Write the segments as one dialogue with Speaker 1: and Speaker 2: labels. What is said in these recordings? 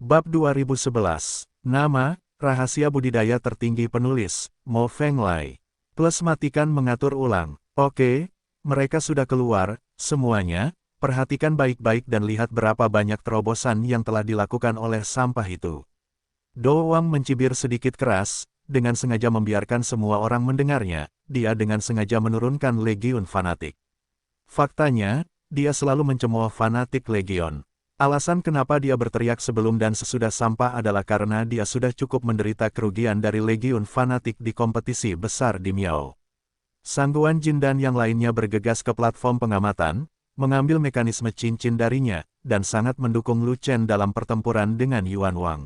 Speaker 1: Bab 2011. Nama, rahasia budidaya tertinggi penulis, Mo Fenglai. Plus matikan mengatur ulang. Oke, mereka sudah keluar, semuanya. Perhatikan baik-baik dan lihat berapa banyak terobosan yang telah dilakukan oleh sampah itu. Do Wang mencibir sedikit keras, dengan sengaja membiarkan semua orang mendengarnya, dia dengan sengaja menurunkan legiun fanatik. Faktanya, dia selalu mencemooh fanatik legion. Alasan kenapa dia berteriak sebelum dan sesudah sampah adalah karena dia sudah cukup menderita kerugian dari legiun fanatik di kompetisi besar di Miao. Sangguan Jin dan yang lainnya bergegas ke platform pengamatan, mengambil mekanisme cincin darinya, dan sangat mendukung Lu Chen dalam pertempuran dengan Yuan Wang.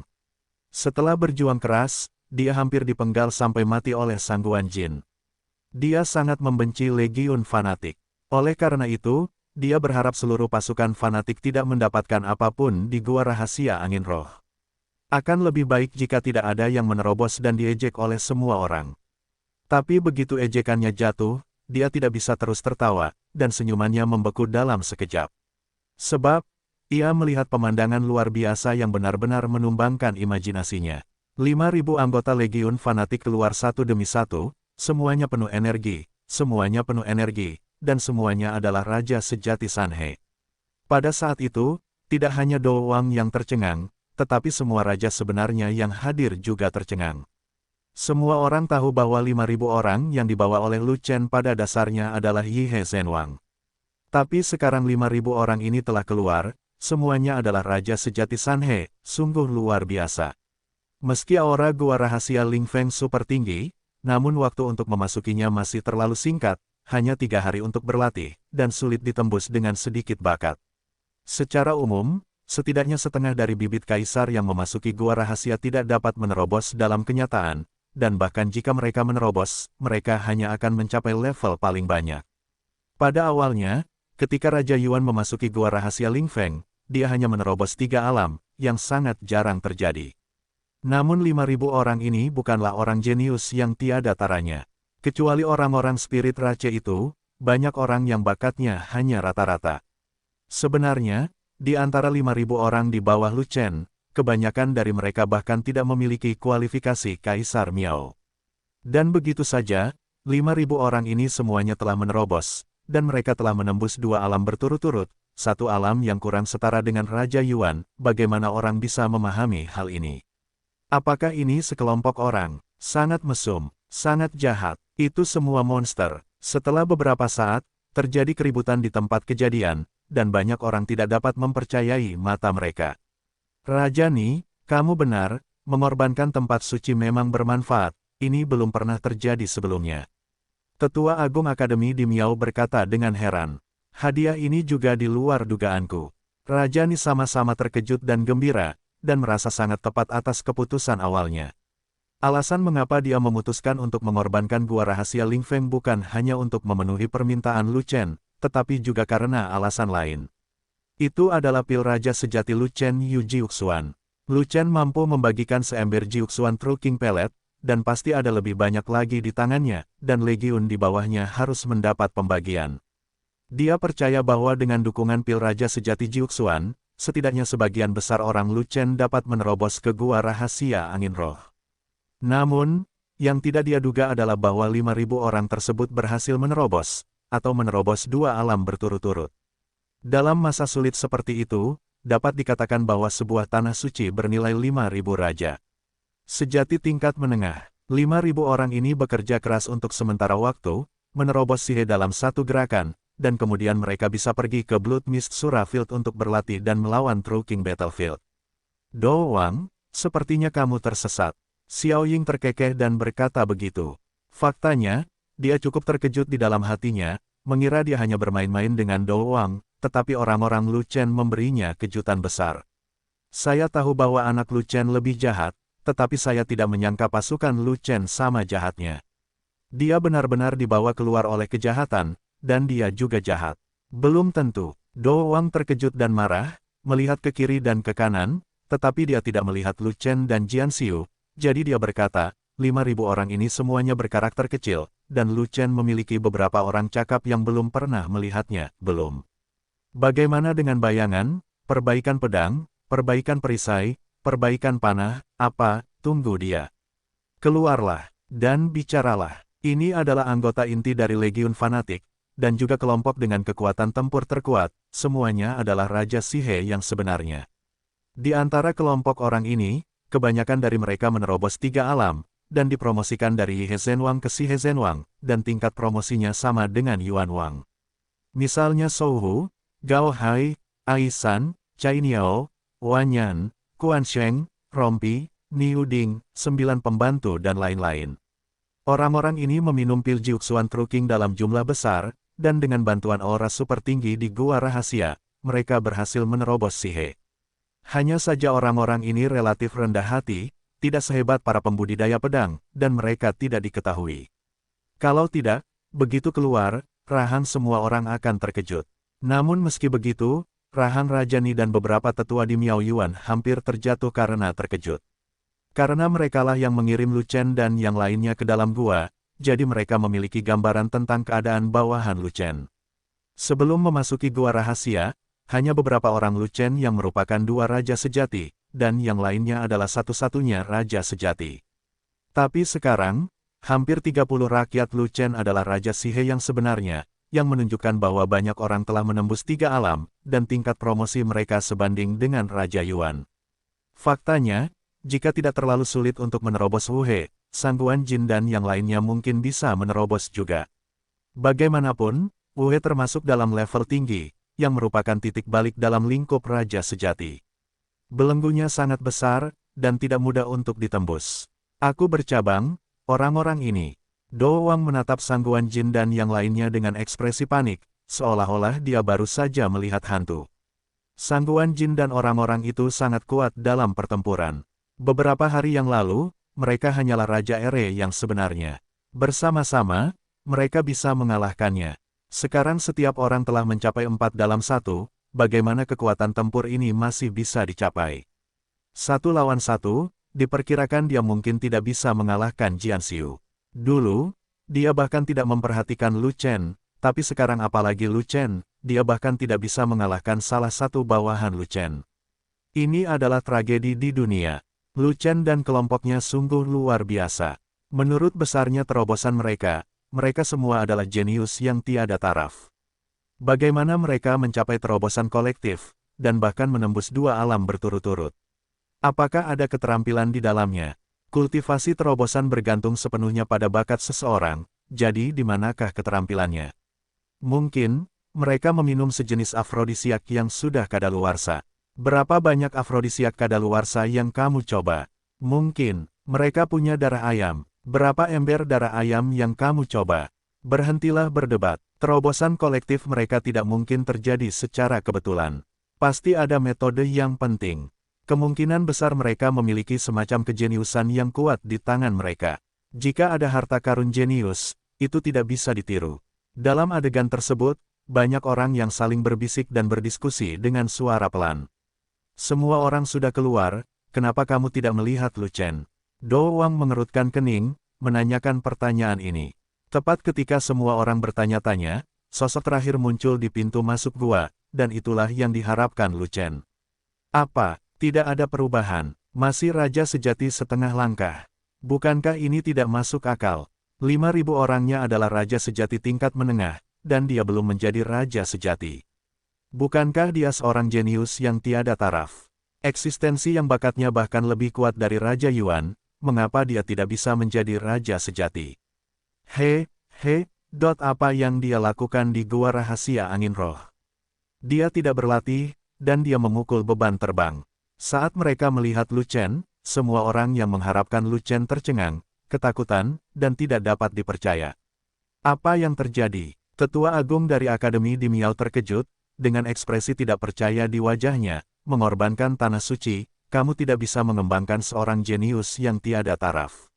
Speaker 1: Setelah berjuang keras, dia hampir dipenggal sampai mati oleh Sangguan Jin. Dia sangat membenci legiun fanatik. Oleh karena itu, dia berharap seluruh pasukan fanatik tidak mendapatkan apapun di Gua Rahasia Angin Roh. Akan lebih baik jika tidak ada yang menerobos dan diejek oleh semua orang. Tapi begitu ejekannya jatuh, dia tidak bisa terus tertawa, dan senyumannya membeku dalam sekejap. Sebab, ia melihat pemandangan luar biasa yang benar-benar menumbangkan imajinasinya. 5.000 anggota legiun fanatik keluar satu demi satu, semuanya penuh energi, dan semuanya adalah Raja Sejati Sanhe. Pada saat itu, tidak hanya Do Wang yang tercengang, tetapi semua raja sebenarnya yang hadir juga tercengang. Semua orang tahu bahwa 5.000 orang yang dibawa oleh Lu Chen pada dasarnya adalah Yi He Zhenwang. Tapi sekarang 5.000 orang ini telah keluar, semuanya adalah Raja Sejati Sanhe, sungguh luar biasa. Meski aura Gua Rahasia Ling Feng super tinggi, namun waktu untuk memasukinya masih terlalu singkat, hanya 3 hari untuk berlatih, dan sulit ditembus dengan sedikit bakat. Secara umum, setidaknya setengah dari bibit kaisar yang memasuki Gua Rahasia tidak dapat menerobos dalam kenyataan, dan bahkan jika mereka menerobos, mereka hanya akan mencapai level paling banyak. Pada awalnya, ketika Raja Yuan memasuki Gua Rahasia Ling Feng, dia hanya menerobos 3 alam, yang sangat jarang terjadi. Namun 5.000 orang ini bukanlah orang jenius yang tiada taranya. Kecuali orang-orang spirit race itu, banyak orang yang bakatnya hanya rata-rata. Sebenarnya, di antara 5.000 orang di bawah Lu Chen, kebanyakan dari mereka bahkan tidak memiliki kualifikasi Kaisar Miao. Dan begitu saja, 5.000 orang ini semuanya telah menerobos, dan mereka telah menembus 2 alam berturut-turut, 1 alam yang kurang setara dengan Raja Yuan. Bagaimana orang bisa memahami hal ini? Apakah ini sekelompok orang? Sangat mesum, sangat jahat. Itu semua monster. Setelah beberapa saat, terjadi keributan di tempat kejadian, dan banyak orang tidak dapat mempercayai mata mereka. Raja Ni, kamu benar, mengorbankan tempat suci memang bermanfaat, ini belum pernah terjadi sebelumnya. Tetua Agung Akademi di Miao berkata dengan heran. Hadiah ini juga di luar dugaanku. Raja Ni sama-sama terkejut dan gembira, dan merasa sangat tepat atas keputusan awalnya. Alasan mengapa dia memutuskan untuk mengorbankan Gua Rahasia Ling Feng bukan hanya untuk memenuhi permintaan Lu Chen, tetapi juga karena alasan lain. Itu adalah pil Raja Sejati Lu Chen Yu Jiuxuan. Lu Chen mampu membagikan seember Jiuxuan True King Pellet, dan pasti ada lebih banyak lagi di tangannya, dan legiun di bawahnya harus mendapat pembagian. Dia percaya bahwa dengan dukungan pil Raja Sejati Jiuxuan, setidaknya sebagian besar orang Lu Chen dapat menerobos ke Gua Rahasia Angin Roh. Namun, yang tidak dia duga adalah bahwa 5.000 orang tersebut berhasil menerobos, atau menerobos 2 alam berturut-turut. Dalam masa sulit seperti itu, dapat dikatakan bahwa sebuah tanah suci bernilai 5.000 raja. Sejati tingkat menengah, 5.000 orang ini bekerja keras untuk sementara waktu, menerobos Sihe dalam satu gerakan, dan kemudian mereka bisa pergi ke Blood Mist Sura Field untuk berlatih dan melawan True King Battlefield. Do Wang, sepertinya kamu tersesat. Xiao Ying terkekeh dan berkata begitu. Faktanya, dia cukup terkejut di dalam hatinya, mengira dia hanya bermain-main dengan Do Wang, tetapi orang-orang Lu Chen memberinya kejutan besar. Saya tahu bahwa anak Lu Chen lebih jahat, tetapi saya tidak menyangka pasukan Lu Chen sama jahatnya. Dia benar-benar dibawa keluar oleh kejahatan, dan dia juga jahat. Belum tentu. Do Wang terkejut dan marah, melihat ke kiri dan ke kanan, tetapi dia tidak melihat Lu Chen dan Jian Xiu. Jadi dia berkata, 5.000 orang ini semuanya berkarakter kecil, dan Lu Chen memiliki beberapa orang cakap yang belum pernah melihatnya, belum. Bagaimana dengan bayangan, perbaikan pedang, perbaikan perisai, perbaikan panah, apa, tunggu dia. Keluarlah, dan bicaralah. Ini adalah anggota inti dari Legiun Fanatik, dan juga kelompok dengan kekuatan tempur terkuat, semuanya adalah Raja Sihe yang sebenarnya. Di antara kelompok orang ini, kebanyakan dari mereka menerobos 3 alam, dan dipromosikan dari He Zhenwang ke Sihe Zhenwang, dan tingkat promosinya sama dengan Yuan Wang. Misalnya Shou Hu, Gao Hai, Aisan, Cai Niao, Wan Yan, Quan Sheng, Rompi, Niu Ding, 9 pembantu dan lain-lain. Orang-orang ini meminum pil Jiuxuan Truking dalam jumlah besar, dan dengan bantuan aura super tinggi di Gua Rahasia, mereka berhasil menerobos Sihe. Hanya saja orang-orang ini relatif rendah hati, tidak sehebat para pembudidaya pedang, dan mereka tidak diketahui. Kalau tidak, begitu keluar, Rahan semua orang akan terkejut. Namun meski begitu, Rahan Rajani dan beberapa tetua di Miao Yuan hampir terjatuh karena terkejut. Karena merekalah yang mengirim Lu Chen dan yang lainnya ke dalam gua, jadi mereka memiliki gambaran tentang keadaan bawahan Lu Chen. Sebelum memasuki gua rahasia, hanya beberapa orang Lu Chen yang merupakan 2 raja sejati, dan yang lainnya adalah satu-satunya raja sejati. Tapi sekarang, hampir 30 rakyat Lu Chen adalah Raja Sihe yang sebenarnya, yang menunjukkan bahwa banyak orang telah menembus 3 alam, dan tingkat promosi mereka sebanding dengan Raja Yuan. Faktanya, jika tidak terlalu sulit untuk menerobos Wu He, Sangguan Jin dan yang lainnya mungkin bisa menerobos juga. Bagaimanapun, Wu He termasuk dalam level tinggi, yang merupakan titik balik dalam lingkup Raja Sejati. Belenggunya sangat besar, dan tidak mudah untuk ditembus. Aku bercabang, orang-orang ini. Do Wang menatap Sangguan Jin dan yang lainnya dengan ekspresi panik, seolah-olah dia baru saja melihat hantu. Sangguan Jin dan orang-orang itu sangat kuat dalam pertempuran. Beberapa hari yang lalu, mereka hanyalah Raja Ere yang sebenarnya. Bersama-sama, mereka bisa mengalahkannya. Sekarang setiap orang telah mencapai 4 dalam 1, bagaimana kekuatan tempur ini masih bisa dicapai. 1 lawan 1, diperkirakan dia mungkin tidak bisa mengalahkan Jian Xiu. Dulu, dia bahkan tidak memperhatikan Lu Chen, tapi sekarang apalagi Lu Chen, dia bahkan tidak bisa mengalahkan salah satu bawahan Lu Chen. Ini adalah tragedi di dunia. Lu Chen dan kelompoknya sungguh luar biasa. Menurut besarnya terobosan mereka semua adalah jenius yang tiada taraf. Bagaimana mereka mencapai terobosan kolektif, dan bahkan menembus 2 alam berturut-turut? Apakah ada keterampilan di dalamnya? Kultivasi terobosan bergantung sepenuhnya pada bakat seseorang, jadi di manakah keterampilannya? Mungkin, mereka meminum sejenis afrodisiak yang sudah kadaluarsa. Berapa banyak afrodisiak kadaluarsa yang kamu coba? Mungkin, mereka punya darah ayam. Berapa ember darah ayam yang kamu coba? Berhentilah berdebat. Terobosan kolektif mereka tidak mungkin terjadi secara kebetulan. Pasti ada metode yang penting. Kemungkinan besar mereka memiliki semacam kejeniusan yang kuat di tangan mereka. Jika ada harta karun jenius, itu tidak bisa ditiru. Dalam adegan tersebut, banyak orang yang saling berbisik dan berdiskusi dengan suara pelan. Semua orang sudah keluar, kenapa kamu tidak melihat Lu Chen? Do Wang mengerutkan kening, menanyakan pertanyaan ini. Tepat ketika semua orang bertanya-tanya, sosok terakhir muncul di pintu masuk gua, dan itulah yang diharapkan Lu Chen. Apa, tidak ada perubahan, masih Raja Sejati setengah langkah. Bukankah ini tidak masuk akal? 5.000 orangnya adalah Raja Sejati tingkat menengah, dan dia belum menjadi Raja Sejati. Bukankah dia seorang jenius yang tiada taraf? Eksistensi yang bakatnya bahkan lebih kuat dari Raja Yuan, mengapa dia tidak bisa menjadi Raja Sejati? Apa yang dia lakukan di Gua Rahasia Angin Roh? Dia tidak berlatih, dan dia memukul beban terbang. Saat mereka melihat Lu Chen, semua orang yang mengharapkan Lu Chen tercengang, ketakutan, dan tidak dapat dipercaya. Apa yang terjadi? Tetua Agung dari Akademi di Miao terkejut, dengan ekspresi tidak percaya di wajahnya, mengorbankan tanah suci, kamu tidak bisa mengembangkan seorang jenius yang tiada taraf.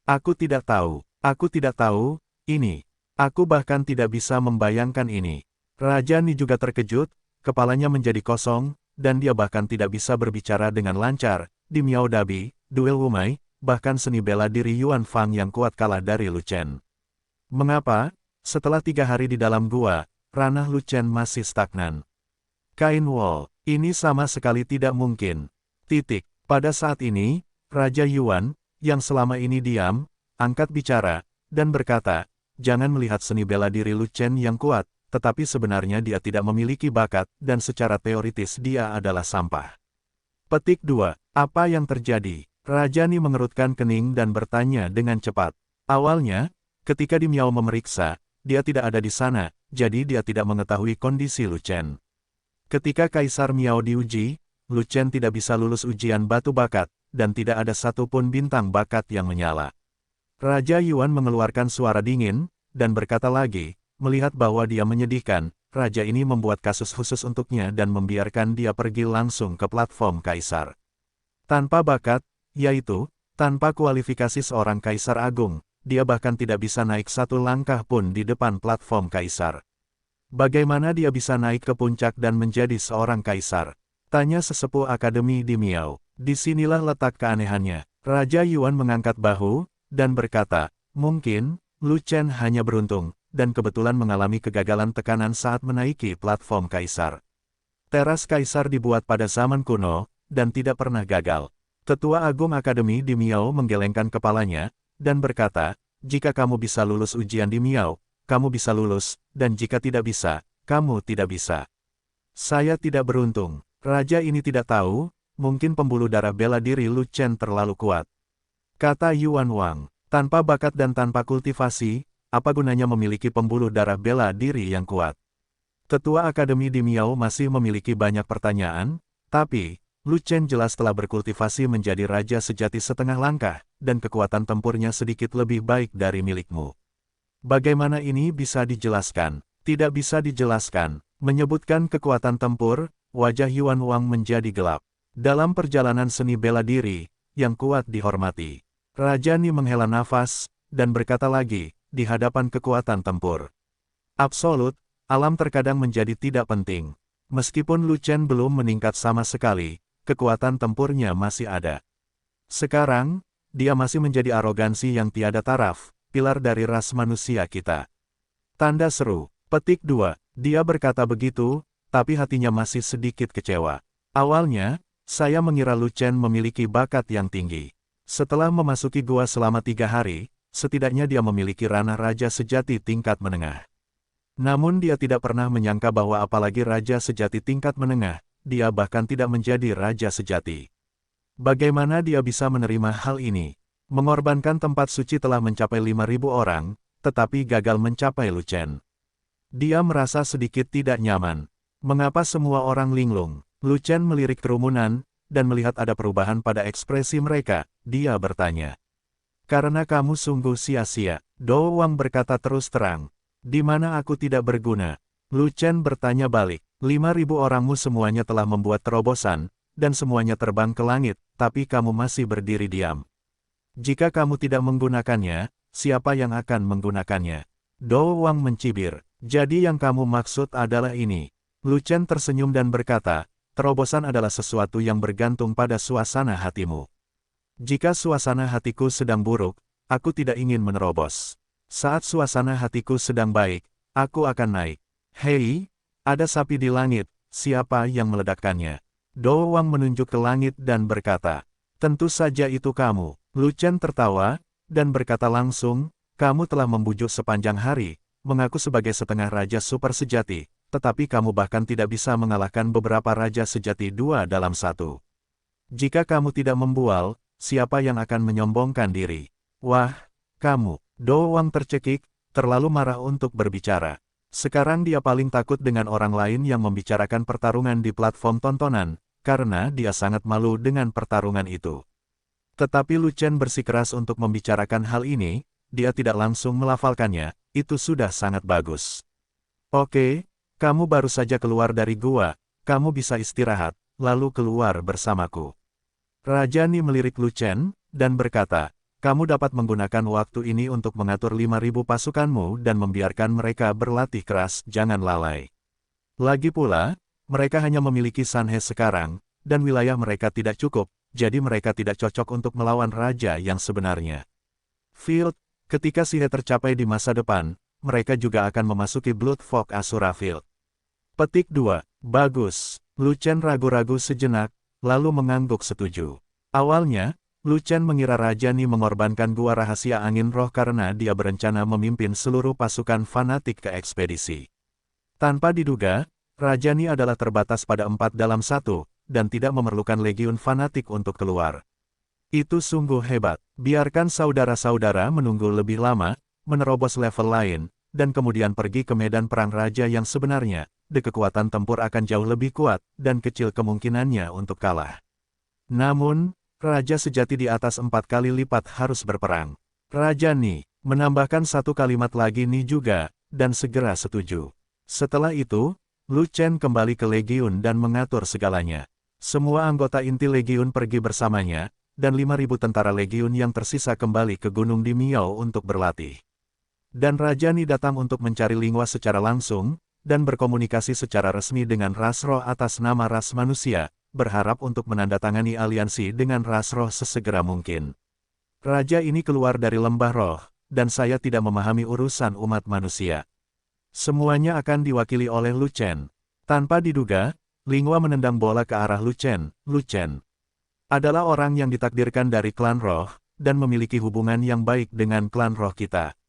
Speaker 1: Aku tidak tahu, ini. Aku bahkan tidak bisa membayangkan ini. Raja Ni juga terkejut, kepalanya menjadi kosong, dan dia bahkan tidak bisa berbicara dengan lancar. Di Miao Dabi, duel Wumai, bahkan seni bela diri Yuan Fang yang kuat kalah dari Lu Chen. Mengapa? Setelah 3 hari di dalam gua, ranah Lu Chen masih stagnan. Kain Wall, ini sama sekali tidak mungkin. Pada saat ini, Raja Yuan, yang selama ini diam, angkat bicara, dan berkata, jangan melihat seni bela diri Lu Chen yang kuat, tetapi sebenarnya dia tidak memiliki bakat, dan secara teoritis dia adalah sampah. Petik 2. Apa yang terjadi? Raja Ni mengerutkan kening dan bertanya dengan cepat. Awalnya, ketika Di Miao memeriksa, dia tidak ada di sana, jadi dia tidak mengetahui kondisi Lu Chen. Ketika Kaisar Miao diuji, Lu Chen tidak bisa lulus ujian batu bakat, dan tidak ada satupun bintang bakat yang menyala. Raja Yuan mengeluarkan suara dingin, dan berkata lagi, melihat bahwa dia menyedihkan, Raja ini membuat kasus khusus untuknya dan membiarkan dia pergi langsung ke platform Kaisar. Tanpa bakat, yaitu, tanpa kualifikasi seorang Kaisar Agung, dia bahkan tidak bisa naik satu langkah pun di depan platform Kaisar. Bagaimana dia bisa naik ke puncak dan menjadi seorang Kaisar? Tanya sesepuh Akademi Di Miao. Disinilah letak keanehannya. Raja Yuan mengangkat bahu, dan berkata, mungkin, Lu Chen hanya beruntung, dan kebetulan mengalami kegagalan tekanan saat menaiki platform Kaisar. Teras Kaisar dibuat pada zaman kuno, dan tidak pernah gagal. Ketua Agung Akademi Di Miao menggelengkan kepalanya, dan berkata, jika kamu bisa lulus ujian Di Miao, kamu bisa lulus, dan jika tidak bisa, kamu tidak bisa. Saya tidak beruntung. Raja ini tidak tahu, mungkin pembuluh darah bela diri Lu Chen terlalu kuat. Kata Yuan Wang, tanpa bakat dan tanpa kultivasi, apa gunanya memiliki pembuluh darah bela diri yang kuat? Ketua Akademi Di Miao masih memiliki banyak pertanyaan, tapi, Lu Chen jelas telah berkultivasi menjadi raja sejati setengah langkah, dan kekuatan tempurnya sedikit lebih baik dari milikmu. Bagaimana ini bisa dijelaskan? Tidak bisa dijelaskan. Menyebutkan kekuatan tempur, wajah Yuan Wang menjadi gelap. Dalam perjalanan seni bela diri, yang kuat dihormati. Raja Ni menghela nafas, dan berkata lagi, di hadapan kekuatan tempur absolut, alam terkadang menjadi tidak penting. Meskipun Lu Chen belum meningkat sama sekali, kekuatan tempurnya masih ada. Sekarang, dia masih menjadi arogansi yang tiada taraf, pilar dari ras manusia kita. Tanda seru. Petik 2. Dia berkata begitu, tapi hatinya masih sedikit kecewa. Awalnya, saya mengira Lu Chen memiliki bakat yang tinggi. Setelah memasuki gua selama 3 hari, setidaknya dia memiliki ranah raja sejati tingkat menengah. Namun dia tidak pernah menyangka bahwa apalagi raja sejati tingkat menengah, dia bahkan tidak menjadi raja sejati. Bagaimana dia bisa menerima hal ini? Mengorbankan tempat suci telah mencapai 5.000 orang, tetapi gagal mencapai Lu Chen. Dia merasa sedikit tidak nyaman. Mengapa semua orang linglung? Lu Chen melirik kerumunan, dan melihat ada perubahan pada ekspresi mereka, dia bertanya. Karena kamu sungguh sia-sia, Do Wang berkata terus terang. Di mana aku tidak berguna? Lu Chen bertanya balik. 5.000 orangmu semuanya telah membuat terobosan, dan semuanya terbang ke langit, tapi kamu masih berdiri diam. Jika kamu tidak menggunakannya, siapa yang akan menggunakannya? Do Wang mencibir. Jadi yang kamu maksud adalah ini. Lu Chen tersenyum dan berkata, terobosan adalah sesuatu yang bergantung pada suasana hatimu. Jika suasana hatiku sedang buruk, aku tidak ingin menerobos. Saat suasana hatiku sedang baik, aku akan naik. Hei, ada sapi di langit, siapa yang meledakkannya? Do Wang menunjuk ke langit dan berkata, tentu saja itu kamu. Lu Chen tertawa, dan berkata langsung, kamu telah membujuk sepanjang hari, mengaku sebagai setengah raja super sejati, tetapi kamu bahkan tidak bisa mengalahkan beberapa raja sejati 2 dalam 1. Jika kamu tidak membual, siapa yang akan menyombongkan diri? Wah, kamu. Do Wang tercekik, terlalu marah untuk berbicara. Sekarang dia paling takut dengan orang lain yang membicarakan pertarungan di platform tontonan, karena dia sangat malu dengan pertarungan itu. Tetapi Lu Chen bersikeras untuk membicarakan hal ini, dia tidak langsung melafalkannya, itu sudah sangat bagus. Oke, kamu baru saja keluar dari gua, kamu bisa istirahat, lalu keluar bersamaku. Raja Ni melirik Lu Chen, dan berkata, kamu dapat menggunakan waktu ini untuk mengatur 5.000 pasukanmu dan membiarkan mereka berlatih keras, jangan lalai. Lagi pula, mereka hanya memiliki Sanhe sekarang, dan wilayah mereka tidak cukup, jadi mereka tidak cocok untuk melawan raja yang sebenarnya. Field, ketika Sihe tercapai di masa depan, mereka juga akan memasuki Blood Fog Asura Field. Petik 2. Bagus. Lu Chen ragu-ragu sejenak, lalu mengangguk setuju. Awalnya, Lu Chen mengira Raja Ni mengorbankan gua rahasia angin roh karena dia berencana memimpin seluruh pasukan fanatik ke ekspedisi. Tanpa diduga, Raja Ni adalah terbatas pada 4 dalam 1, dan tidak memerlukan legiun fanatik untuk keluar. Itu sungguh hebat. Biarkan saudara-saudara menunggu lebih lama, menerobos level lain, dan kemudian pergi ke medan perang raja yang sebenarnya, kekuatan tempur akan jauh lebih kuat, dan kecil kemungkinannya untuk kalah. Namun, Raja sejati di atas 4 kali lipat harus berperang. Raja Ni menambahkan satu kalimat lagi Ni juga, dan segera setuju. Setelah itu, Lu Chen kembali ke Legiun dan mengatur segalanya. Semua anggota inti Legiun pergi bersamanya, dan 5.000 tentara Legiun yang tersisa kembali ke Gunung di Miao untuk berlatih. Dan Raja Ni datang untuk mencari Lingua secara langsung, dan berkomunikasi secara resmi dengan ras roh atas nama ras manusia, berharap untuk menandatangani aliansi dengan ras roh sesegera mungkin. Raja ini keluar dari lembah roh, dan saya tidak memahami urusan umat manusia. Semuanya akan diwakili oleh Lu Chen. Tanpa diduga, Lingua menendang bola ke arah Lu Chen. Lu Chen adalah orang yang ditakdirkan dari klan roh, dan memiliki hubungan yang baik dengan klan roh kita.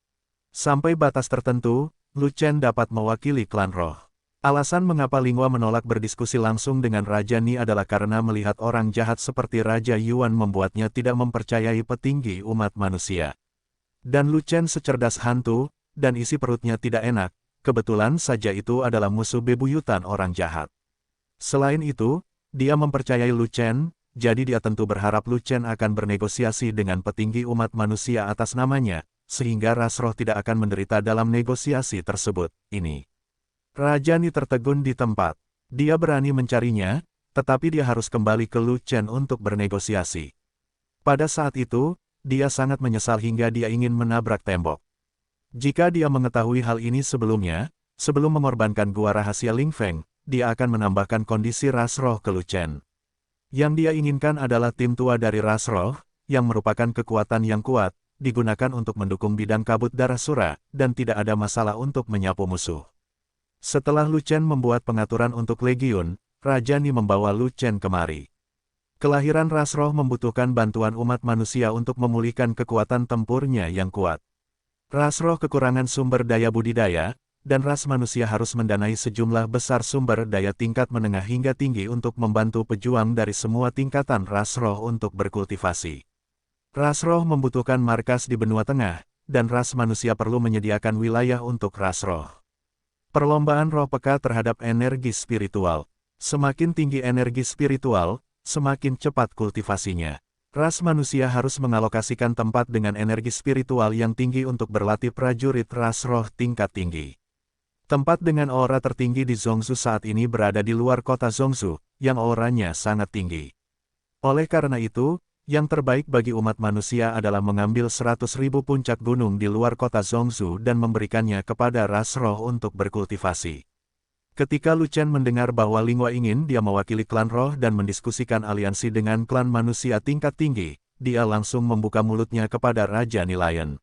Speaker 1: Sampai batas tertentu, Lu Chen dapat mewakili klan roh. Alasan mengapa Lingua menolak berdiskusi langsung dengan Raja Ni adalah karena melihat orang jahat seperti Raja Yuan membuatnya tidak mempercayai petinggi umat manusia. Dan Lu Chen secerdas hantu, dan isi perutnya tidak enak, kebetulan saja itu adalah musuh bebuyutan orang jahat. Selain itu, dia mempercayai Lu Chen, jadi dia tentu berharap Lu Chen akan bernegosiasi dengan petinggi umat manusia atas namanya, sehingga ras roh tidak akan menderita dalam negosiasi tersebut. Ini. Raja Ni tertegun di tempat. Dia berani mencarinya, tetapi dia harus kembali ke Lu Chen untuk bernegosiasi. Pada saat itu, dia sangat menyesal hingga dia ingin menabrak tembok. Jika dia mengetahui hal ini sebelumnya, sebelum mengorbankan gua rahasia Ling Feng, dia akan menambahkan kondisi ras roh ke Lu Chen. Yang dia inginkan adalah tim tua dari ras roh, yang merupakan kekuatan yang kuat, digunakan untuk mendukung bidang kabut darah sura, dan tidak ada masalah untuk menyapu musuh. Setelah Lu Chen membuat pengaturan untuk Legiun, Raja Ni membawa Lu Chen kemari. Kelahiran ras roh membutuhkan bantuan umat manusia untuk memulihkan kekuatan tempurnya yang kuat. Ras roh kekurangan sumber daya budidaya, dan ras manusia harus mendanai sejumlah besar sumber daya tingkat menengah hingga tinggi untuk membantu pejuang dari semua tingkatan ras roh untuk berkultivasi. Ras roh membutuhkan markas di benua tengah, dan ras manusia perlu menyediakan wilayah untuk ras roh. Perlombaan roh peka terhadap energi spiritual. Semakin tinggi energi spiritual, semakin cepat kultivasinya. Ras manusia harus mengalokasikan tempat dengan energi spiritual yang tinggi untuk berlatih prajurit ras roh tingkat tinggi. Tempat dengan aura tertinggi di Zhongzhou saat ini berada di luar kota Zhongzhou, yang auranya sangat tinggi. Oleh karena itu, yang terbaik bagi umat manusia adalah mengambil 100.000 puncak gunung di luar kota Zhongzhou dan memberikannya kepada ras roh untuk berkultivasi. Ketika Lu Chen mendengar bahwa Lingua ingin dia mewakili klan roh dan mendiskusikan aliansi dengan klan manusia tingkat tinggi, dia langsung membuka mulutnya kepada Raja Ni Lion.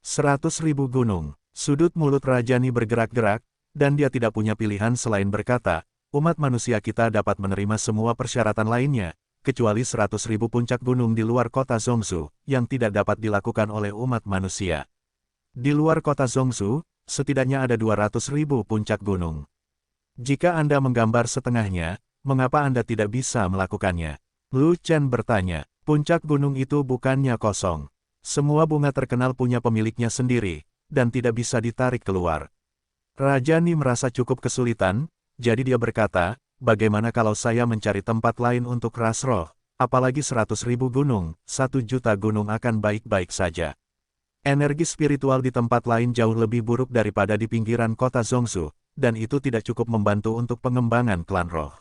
Speaker 1: 100.000 gunung. Sudut mulut Raja Ni bergerak-gerak, dan dia tidak punya pilihan selain berkata, umat manusia kita dapat menerima semua persyaratan lainnya, kecuali 100.000 puncak gunung di luar kota Zhongzhou, yang tidak dapat dilakukan oleh umat manusia. Di luar kota Zhongzhou, setidaknya ada 200.000 puncak gunung. Jika Anda menggambar setengahnya, mengapa Anda tidak bisa melakukannya? Lu Chen bertanya, puncak gunung itu bukannya kosong. Semua bunga terkenal punya pemiliknya sendiri, dan tidak bisa ditarik keluar. Raja Ni merasa cukup kesulitan, jadi dia berkata, bagaimana kalau saya mencari tempat lain untuk ras roh, apalagi 100.000 gunung, 1 juta gunung akan baik-baik saja. Energi spiritual di tempat lain jauh lebih buruk daripada di pinggiran kota Zhongzhou, dan itu tidak cukup membantu untuk pengembangan klan roh.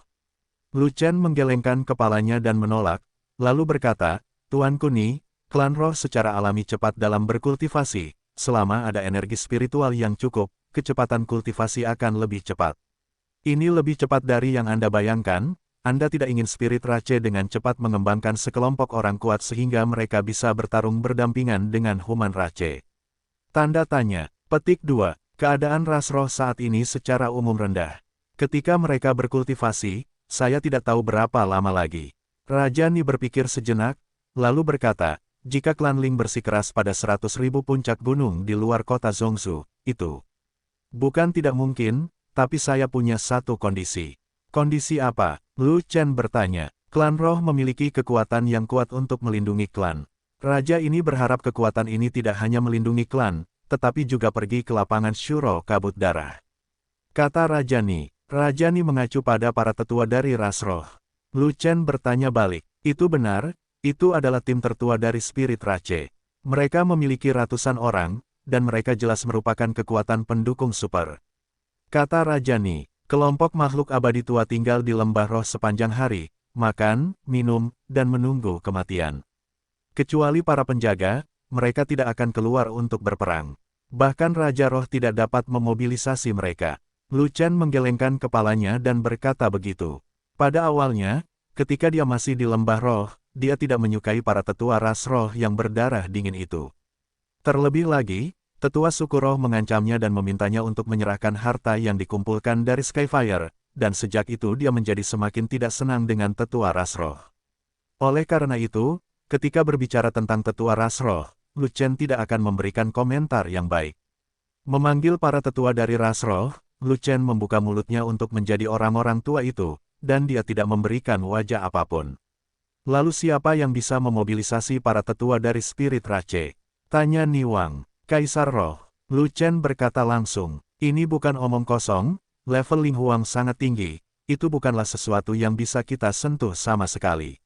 Speaker 1: Lu Chen menggelengkan kepalanya dan menolak, lalu berkata, Tuanku Ni, klan roh secara alami cepat dalam berkultivasi, selama ada energi spiritual yang cukup, kecepatan kultivasi akan lebih cepat. Ini lebih cepat dari yang Anda bayangkan. Anda tidak ingin spirit Rache dengan cepat mengembangkan sekelompok orang kuat sehingga mereka bisa bertarung berdampingan dengan Human Rache. Tanda tanya. Petik 2. Keadaan ras roh saat ini secara umum rendah. Ketika mereka berkultivasi, saya tidak tahu berapa lama lagi. Raja Ni berpikir sejenak, lalu berkata, jika klan Ling bersikeras pada 100.000 puncak gunung di luar kota Zhongzhou, itu bukan tidak mungkin, tapi saya punya satu kondisi. Kondisi apa? Lu Chen bertanya. Klan roh memiliki kekuatan yang kuat untuk melindungi klan. Raja ini berharap kekuatan ini tidak hanya melindungi klan, tetapi juga pergi ke lapangan Shuro Kabut Darah. Kata Raja Ni. Raja Ni mengacu pada para tetua dari ras roh. Lu Chen bertanya balik. Itu benar, itu adalah tim tertua dari Spirit Rache. Mereka memiliki ratusan orang, dan mereka jelas merupakan kekuatan pendukung super. Kata Raja Ni. Kelompok makhluk abadi tua tinggal di lembah roh sepanjang hari, makan, minum, dan menunggu kematian. Kecuali para penjaga, mereka tidak akan keluar untuk berperang. Bahkan Raja Roh tidak dapat memobilisasi mereka. Lu Chen menggelengkan kepalanya dan berkata begitu. Pada awalnya, ketika dia masih di lembah roh, dia tidak menyukai para tetua ras roh yang berdarah dingin itu. Terlebih lagi, tetua suku roh mengancamnya dan memintanya untuk menyerahkan harta yang dikumpulkan dari Skyfire, dan sejak itu dia menjadi semakin tidak senang dengan tetua ras roh. Oleh karena itu, ketika berbicara tentang tetua ras roh, Lu Chen tidak akan memberikan komentar yang baik. Memanggil para tetua dari ras roh, Lu Chen membuka mulutnya untuk menjadi orang-orang tua itu, dan dia tidak memberikan wajah apapun. Lalu siapa yang bisa memobilisasi para tetua dari Spirit Rache? Tanya Ni Wang. Kaisar Roh. Lu Chen berkata langsung. Ini bukan omong kosong. Level Ling Huang sangat tinggi, itu bukanlah sesuatu yang bisa kita sentuh sama sekali.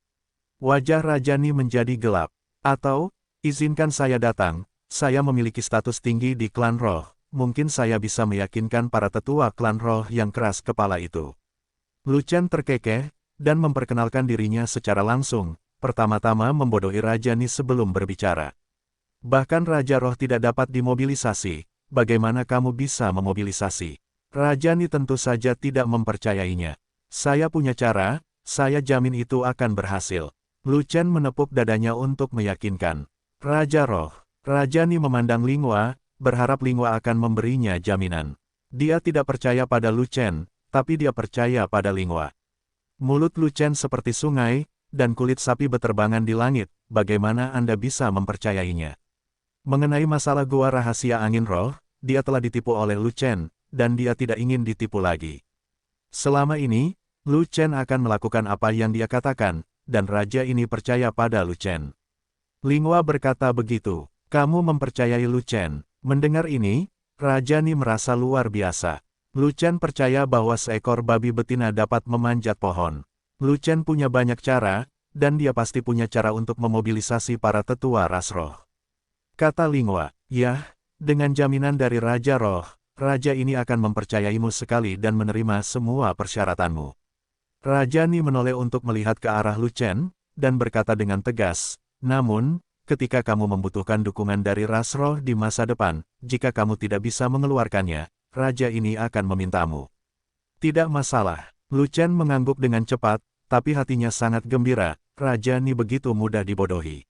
Speaker 1: Wajah Raja Ni menjadi gelap. Atau, izinkan saya datang, saya memiliki status tinggi di klan roh, mungkin saya bisa meyakinkan para tetua klan roh yang keras kepala itu. Lu Chen terkekeh, dan memperkenalkan dirinya secara langsung, pertama-tama membodohi Raja Ni sebelum berbicara. Bahkan Raja Roh tidak dapat dimobilisasi, bagaimana kamu bisa memobilisasi? Raja Ni tentu saja tidak mempercayainya. Saya punya cara, saya jamin itu akan berhasil. Lu Chen menepuk dadanya untuk meyakinkan. Raja Roh. Raja Ni memandang Linghua, berharap Linghua akan memberinya jaminan. Dia tidak percaya pada Lu Chen, tapi dia percaya pada Linghua. Mulut Lu Chen seperti sungai, dan kulit sapi beterbangan di langit, bagaimana Anda bisa mempercayainya? Mengenai masalah gua rahasia angin roh, dia telah ditipu oleh Lu Chen, dan dia tidak ingin ditipu lagi. Selama ini, Lu Chen akan melakukan apa yang dia katakan, dan raja ini percaya pada Lu Chen. Linghua berkata begitu. Kamu mempercayai Lu Chen. Mendengar ini, Raja Ni merasa luar biasa. Lu Chen percaya bahwa seekor babi betina dapat memanjat pohon. Lu Chen punya banyak cara, dan dia pasti punya cara untuk memobilisasi para tetua ras roh. Kata Linghua, "Yah, dengan jaminan dari Raja Roh, Raja ini akan mempercayaimu sekali dan menerima semua persyaratanmu." Raja Ni menoleh untuk melihat ke arah Lu Chen, dan berkata dengan tegas, "Namun, ketika kamu membutuhkan dukungan dari ras roh di masa depan, jika kamu tidak bisa mengeluarkannya, Raja ini akan memintamu." Tidak masalah. Lu Chen mengangguk dengan cepat, tapi hatinya sangat gembira. Raja Ni begitu mudah dibodohi.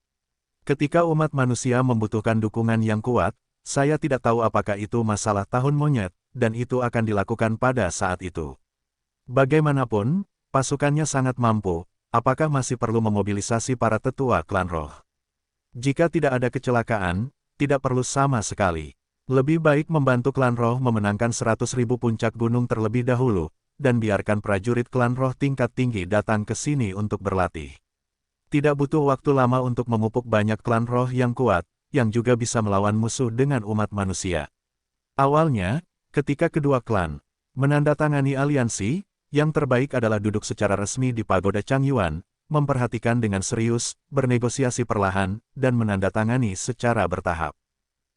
Speaker 1: Ketika umat manusia membutuhkan dukungan yang kuat, saya tidak tahu apakah itu masalah tahun monyet, dan itu akan dilakukan pada saat itu. Bagaimanapun, pasukannya sangat mampu, apakah masih perlu memobilisasi para tetua klan roh? Jika tidak ada kecelakaan, tidak perlu sama sekali. Lebih baik membantu klan roh memenangkan 100.000 puncak gunung terlebih dahulu, dan biarkan prajurit klan roh tingkat tinggi datang ke sini untuk berlatih. Tidak butuh waktu lama untuk memupuk banyak klan roh yang kuat, yang juga bisa melawan musuh dengan umat manusia. Awalnya, ketika kedua klan menandatangani aliansi, yang terbaik adalah duduk secara resmi di pagoda Changyuan, memperhatikan dengan serius, bernegosiasi perlahan, dan menandatangani secara bertahap.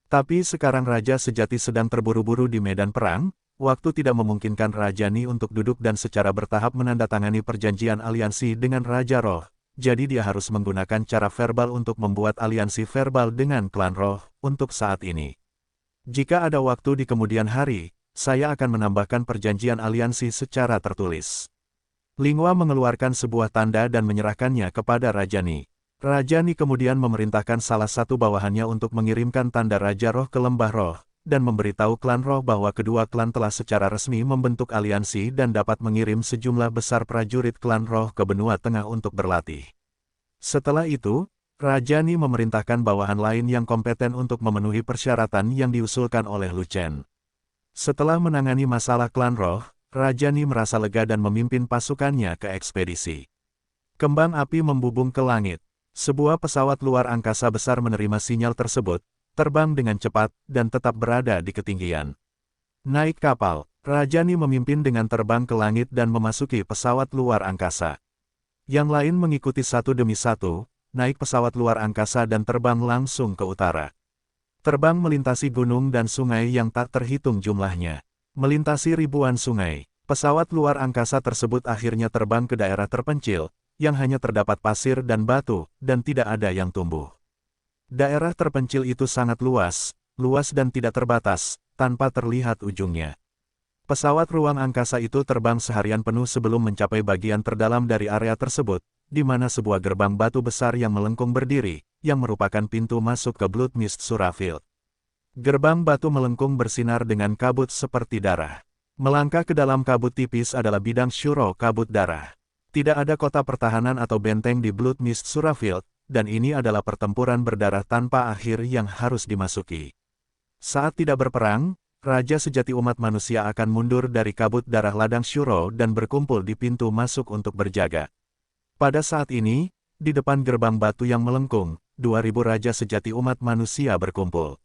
Speaker 1: Tapi sekarang Raja Sejati sedang terburu-buru di medan perang, waktu tidak memungkinkan Raja Ni untuk duduk dan secara bertahap menandatangani perjanjian aliansi dengan Raja Roh. Jadi dia harus menggunakan cara verbal untuk membuat aliansi verbal dengan klan roh, untuk saat ini. Jika ada waktu di kemudian hari, saya akan menambahkan perjanjian aliansi secara tertulis. Linghua mengeluarkan sebuah tanda dan menyerahkannya kepada Raja Ni. Raja Ni kemudian memerintahkan salah satu bawahannya untuk mengirimkan tanda Raja Roh ke lembah roh, dan memberitahu klan roh bahwa kedua klan telah secara resmi membentuk aliansi dan dapat mengirim sejumlah besar prajurit klan roh ke benua tengah untuk berlatih. Setelah itu, Raja Ni memerintahkan bawahan lain yang kompeten untuk memenuhi persyaratan yang diusulkan oleh Lu Chen. Setelah menangani masalah klan roh, Raja Ni merasa lega dan memimpin pasukannya ke ekspedisi. Kembang api membubung ke langit. Sebuah pesawat luar angkasa besar menerima sinyal tersebut, terbang dengan cepat, dan tetap berada di ketinggian. Naik kapal, Raja Ni memimpin dengan terbang ke langit dan memasuki pesawat luar angkasa. Yang lain mengikuti satu demi satu, naik pesawat luar angkasa dan terbang langsung ke utara. Terbang melintasi gunung dan sungai yang tak terhitung jumlahnya. Melintasi ribuan sungai, pesawat luar angkasa tersebut akhirnya terbang ke daerah terpencil, yang hanya terdapat pasir dan batu, dan tidak ada yang tumbuh. Daerah terpencil itu sangat luas dan tidak terbatas, tanpa terlihat ujungnya. Pesawat ruang angkasa itu terbang seharian penuh sebelum mencapai bagian terdalam dari area tersebut, di mana sebuah gerbang batu besar yang melengkung berdiri, yang merupakan pintu masuk ke Blood Mist Surafield. Gerbang batu melengkung bersinar dengan kabut seperti darah. Melangkah ke dalam kabut tipis adalah bidang Shuro kabut darah. Tidak ada kota pertahanan atau benteng di Blood Mist Surafield, dan ini adalah pertempuran berdarah tanpa akhir yang harus dimasuki. Saat tidak berperang, Raja sejati umat manusia akan mundur dari kabut darah ladang Shuro dan berkumpul di pintu masuk untuk berjaga. Pada saat ini, di depan gerbang batu yang melengkung, 2000 Raja sejati umat manusia berkumpul.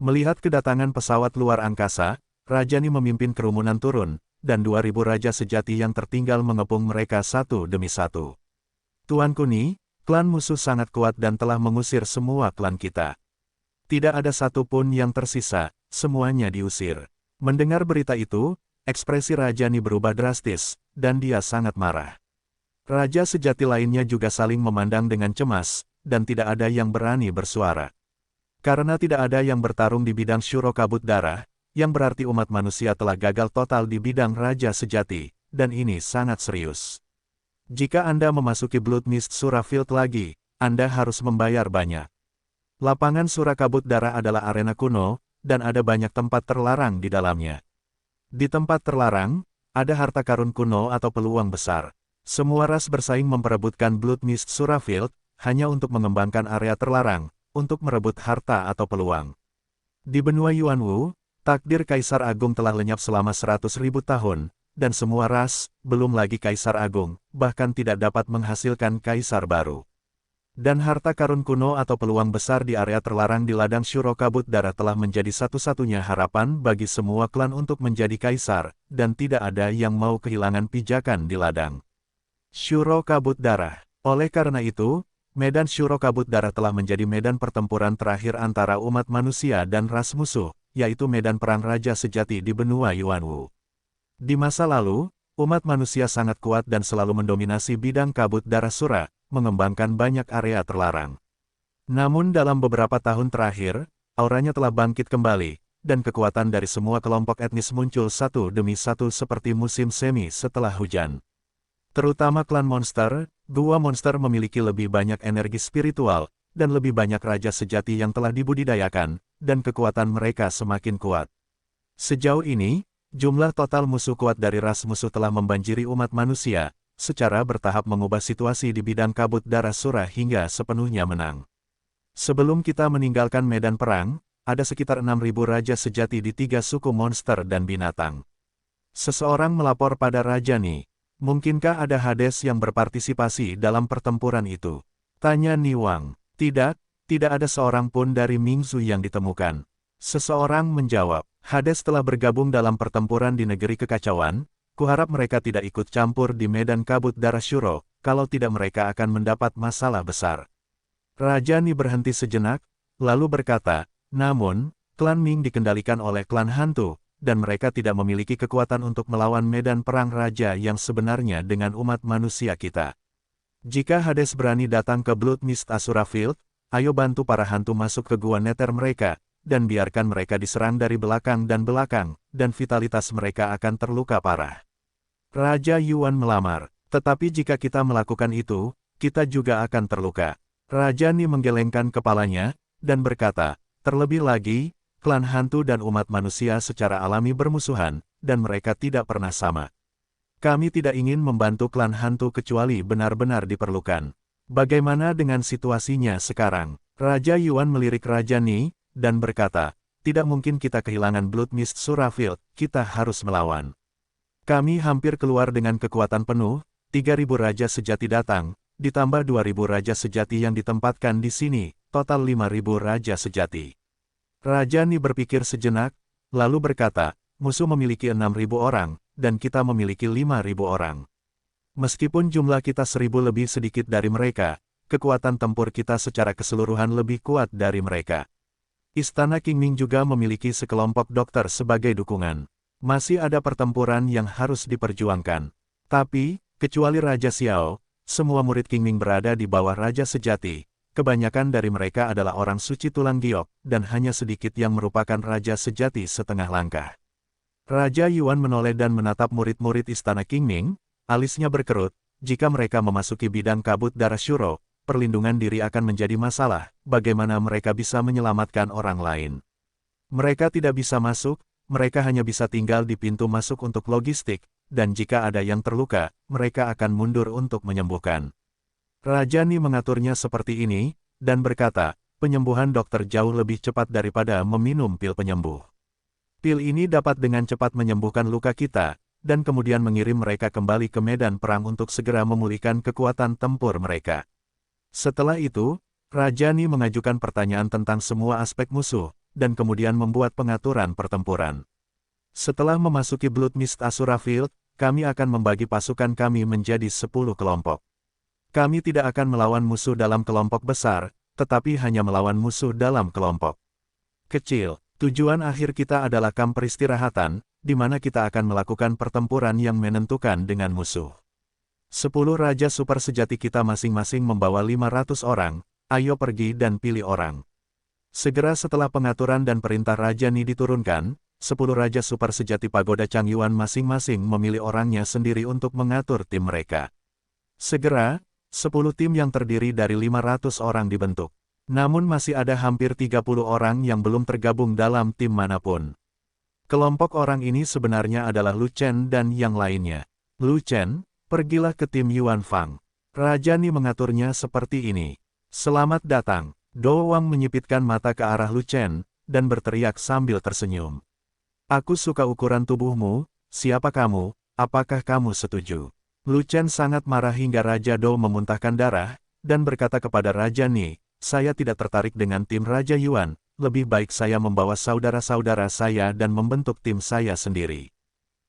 Speaker 1: Melihat kedatangan pesawat luar angkasa, Raja Ni memimpin kerumunan turun, dan 2000 Raja sejati yang tertinggal mengepung mereka satu demi satu. Tuanku Ni, klan musuh sangat kuat dan telah mengusir semua klan kita. Tidak ada satupun yang tersisa, semuanya diusir. Mendengar berita itu, ekspresi Raja Ni berubah drastis, dan dia sangat marah. Raja sejati lainnya juga saling memandang dengan cemas, dan tidak ada yang berani bersuara. Karena tidak ada yang bertarung di bidang Shuro kabut darah, yang berarti umat manusia telah gagal total di bidang Raja sejati, dan ini sangat serius. Jika Anda memasuki Blood Mist Surafield lagi, Anda harus membayar banyak. Lapangan Sura kabut darah adalah arena kuno, dan ada banyak tempat terlarang di dalamnya. Di tempat terlarang, ada harta karun kuno atau peluang besar. Semua ras bersaing memperebutkan Blood Mist Surafield, hanya untuk mengembangkan area terlarang, untuk merebut harta atau peluang. Di benua Yuanwu, takdir Kaisar Agung telah lenyap selama 100.000 tahun, dan semua ras, belum lagi Kaisar Agung, bahkan tidak dapat menghasilkan Kaisar baru. Dan harta karun kuno atau peluang besar di area terlarang di ladang Shuro kabut darah telah menjadi satu-satunya harapan bagi semua klan untuk menjadi Kaisar, dan tidak ada yang mau kehilangan pijakan di ladang Shuro kabut darah. Oleh karena itu, medan Shuro kabut darah telah menjadi medan pertempuran terakhir antara umat manusia dan ras musuh, yaitu medan perang Raja sejati di benua Yuanwu. Di masa lalu, umat manusia sangat kuat dan selalu mendominasi bidang kabut darah Sura, mengembangkan banyak area terlarang. Namun dalam beberapa tahun terakhir, auranya telah bangkit kembali, dan kekuatan dari semua kelompok etnis muncul satu demi satu seperti musim semi setelah hujan. Terutama klan monster, dua monster memiliki lebih banyak energi spiritual, dan lebih banyak raja sejati yang telah dibudidayakan, dan kekuatan mereka semakin kuat. Sejauh ini, jumlah total musuh kuat dari ras musuh telah membanjiri umat manusia, secara bertahap mengubah situasi di bidang kabut darah Sura hingga sepenuhnya menang. Sebelum kita meninggalkan medan perang, ada sekitar 6.000 raja sejati di 3 suku monster dan binatang. Seseorang melapor pada Raja Ni. Mungkinkah ada Hades yang berpartisipasi dalam pertempuran itu? Tanya Niwang. Tidak, tidak ada seorang pun dari Mingzu yang ditemukan. Seseorang menjawab, Hades telah bergabung dalam pertempuran di negeri kekacauan, kuharap mereka tidak ikut campur di medan kabut darah Shuro, kalau tidak mereka akan mendapat masalah besar. Raja Ni berhenti sejenak, lalu berkata, namun, klan Ming dikendalikan oleh klan hantu, dan mereka tidak memiliki kekuatan untuk melawan medan perang raja yang sebenarnya dengan umat manusia kita. Jika Hades berani datang ke Blood Mist Surafield, ayo bantu para hantu masuk ke gua Nether mereka, dan biarkan mereka diserang dari belakang, dan vitalitas mereka akan terluka parah. Raja Yuan melamar, tetapi jika kita melakukan itu, kita juga akan terluka. Raja Ni menggelengkan kepalanya, dan berkata, terlebih lagi, klan hantu dan umat manusia secara alami bermusuhan, dan mereka tidak pernah sama. Kami tidak ingin membantu klan hantu kecuali benar-benar diperlukan. Bagaimana dengan situasinya sekarang? Raja Yuan melirik Raja Ni, dan berkata, tidak mungkin kita kehilangan Blood Mist Surafield, kita harus melawan. Kami hampir keluar dengan kekuatan penuh, 3.000 Raja Sejati datang, ditambah 2.000 Raja Sejati yang ditempatkan di sini, total 5.000 Raja Sejati. Raja Ni berpikir sejenak, lalu berkata, musuh memiliki 6.000 orang, dan kita memiliki 5.000 orang. Meskipun jumlah kita 1.000 lebih sedikit dari mereka, kekuatan tempur kita secara keseluruhan lebih kuat dari mereka. Istana Qingming juga memiliki sekelompok dokter sebagai dukungan. Masih ada pertempuran yang harus diperjuangkan. Tapi, kecuali Raja Xiao, semua murid Qingming berada di bawah Raja Sejati. Kebanyakan dari mereka adalah orang suci tulang giok, dan hanya sedikit yang merupakan Raja Sejati setengah langkah. Raja Yuan menoleh dan menatap murid-murid Istana Qingming, alisnya berkerut, jika mereka memasuki bidang kabut darah Shuro, perlindungan diri akan menjadi masalah, bagaimana mereka bisa menyelamatkan orang lain. Mereka tidak bisa masuk, mereka hanya bisa tinggal di pintu masuk untuk logistik, dan jika ada yang terluka, mereka akan mundur untuk menyembuhkan. Raja Ni mengaturnya seperti ini, dan berkata, penyembuhan dokter jauh lebih cepat daripada meminum pil penyembuh. Pil ini dapat dengan cepat menyembuhkan luka kita, dan kemudian mengirim mereka kembali ke medan perang untuk segera memulihkan kekuatan tempur mereka. Setelah itu, Raja Ni mengajukan pertanyaan tentang semua aspek musuh, dan kemudian membuat pengaturan pertempuran. Setelah memasuki Blood Mist Azurafield, kami akan membagi pasukan kami menjadi 10 kelompok. Kami tidak akan melawan musuh dalam kelompok besar, tetapi hanya melawan musuh dalam kelompok kecil. Tujuan akhir kita adalah kamp peristirahatan, di mana kita akan melakukan pertempuran yang menentukan dengan musuh. 10 Raja Super Sejati kita masing-masing membawa 500 orang, ayo pergi dan pilih orang. Segera setelah pengaturan dan perintah Raja Ni diturunkan, 10 Raja Super Sejati Pagoda Changyuan masing-masing memilih orangnya sendiri untuk mengatur tim mereka. Segera, 10 tim yang terdiri dari 500 orang dibentuk. Namun masih ada hampir 30 orang yang belum tergabung dalam tim manapun. Kelompok orang ini sebenarnya adalah Lu Chen dan yang lainnya. Lu Chen, pergilah ke tim Yuan Fang. Raja Ni mengaturnya seperti ini. Selamat datang. Do Wang menyipitkan mata ke arah Lu Chen, dan berteriak sambil tersenyum. Aku suka ukuran tubuhmu, siapa kamu, apakah kamu setuju? Lu Chen sangat marah hingga Raja Do memuntahkan darah, dan berkata kepada Raja Ni, saya tidak tertarik dengan tim Raja Yuan, lebih baik saya membawa saudara-saudara saya dan membentuk tim saya sendiri.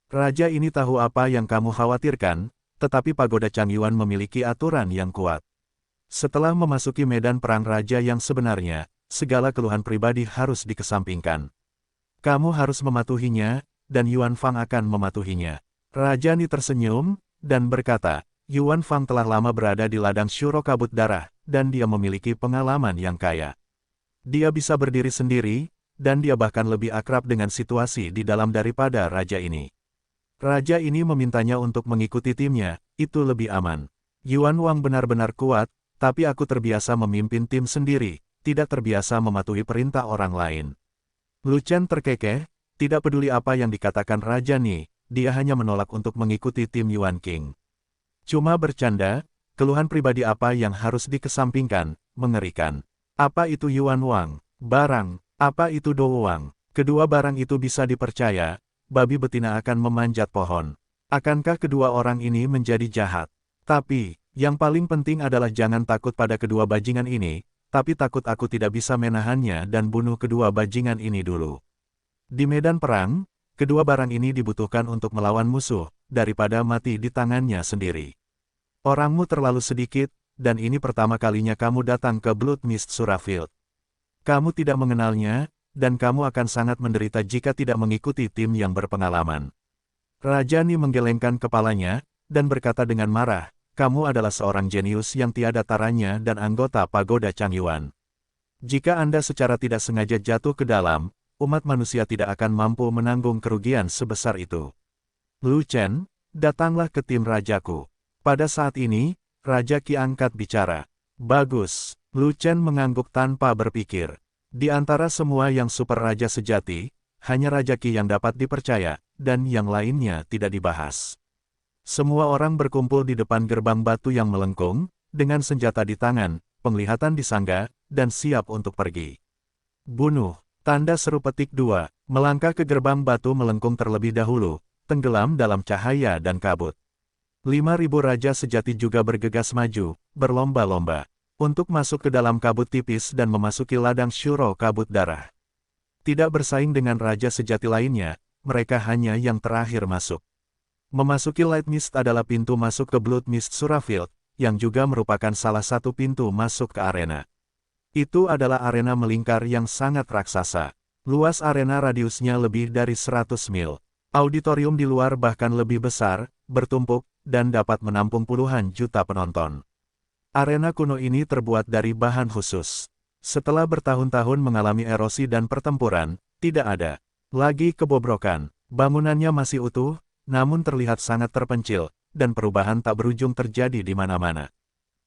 Speaker 1: Raja ini tahu apa yang kamu khawatirkan, tetapi Pagoda Changyuan memiliki aturan yang kuat. Setelah memasuki medan perang raja yang sebenarnya, segala keluhan pribadi harus dikesampingkan. Kamu harus mematuhinya, dan Yuan Fang akan mematuhinya. Raja Ni tersenyum, dan berkata, Yuan Fang telah lama berada di ladang Shuro Kabut Darah, dan dia memiliki pengalaman yang kaya. Dia bisa berdiri sendiri, dan dia bahkan lebih akrab dengan situasi di dalam daripada raja ini. Raja ini memintanya untuk mengikuti timnya, itu lebih aman. Yuan Wang benar-benar kuat, tapi aku terbiasa memimpin tim sendiri, tidak terbiasa mematuhi perintah orang lain. Lu Chen terkekeh, tidak peduli apa yang dikatakan Raja Ni, dia hanya menolak untuk mengikuti tim Yuan King. Cuma bercanda, keluhan pribadi apa yang harus dikesampingkan, mengerikan. Apa itu Yuan Wang? Barang. Apa itu Do Wang? Kedua barang itu bisa dipercaya, babi betina akan memanjat pohon. Akankah kedua orang ini menjadi jahat? Tapi, yang paling penting adalah jangan takut pada kedua bajingan ini, tapi takut aku tidak bisa menahannya dan bunuh kedua bajingan ini dulu. Di medan perang, kedua barang ini dibutuhkan untuk melawan musuh, daripada mati di tangannya sendiri. Orangmu terlalu sedikit, dan ini pertama kalinya kamu datang ke Blood Mist Surafield. Kamu tidak mengenalnya, dan kamu akan sangat menderita jika tidak mengikuti tim yang berpengalaman. Raja Ni menggelengkan kepalanya, dan berkata dengan marah, kamu adalah seorang jenius yang tiada taranya dan anggota Pagoda Changyuan. Jika Anda secara tidak sengaja jatuh ke dalam, umat manusia tidak akan mampu menanggung kerugian sebesar itu. Lu Chen, datanglah ke tim rajaku. Pada saat ini, Raja Qi angkat bicara. Bagus, Lu Chen mengangguk tanpa berpikir. Di antara semua yang super raja sejati, hanya Raja Qi yang dapat dipercaya, dan yang lainnya tidak dibahas. Semua orang berkumpul di depan gerbang batu yang melengkung, dengan senjata di tangan, penglihatan disangga, dan siap untuk pergi. Bunuh. Tanda seru petik 2, melangkah ke gerbang batu melengkung terlebih dahulu, tenggelam dalam cahaya dan kabut. 5.000 raja sejati juga bergegas maju, berlomba-lomba, untuk masuk ke dalam kabut tipis dan memasuki ladang Shuro kabut darah. Tidak bersaing dengan raja sejati lainnya, mereka hanya yang terakhir masuk. Memasuki Light Mist adalah pintu masuk ke Blood Mist Surafield, yang juga merupakan salah satu pintu masuk ke arena. Itu adalah arena melingkar yang sangat raksasa. Luas arena radiusnya lebih dari 100 mil. Auditorium di luar bahkan lebih besar, bertumpuk, dan dapat menampung puluhan juta penonton. Arena kuno ini terbuat dari bahan khusus. Setelah bertahun-tahun mengalami erosi dan pertempuran, tidak ada lagi kebobrokan. Bangunannya masih utuh, namun terlihat sangat terpencil, dan perubahan tak berujung terjadi di mana-mana.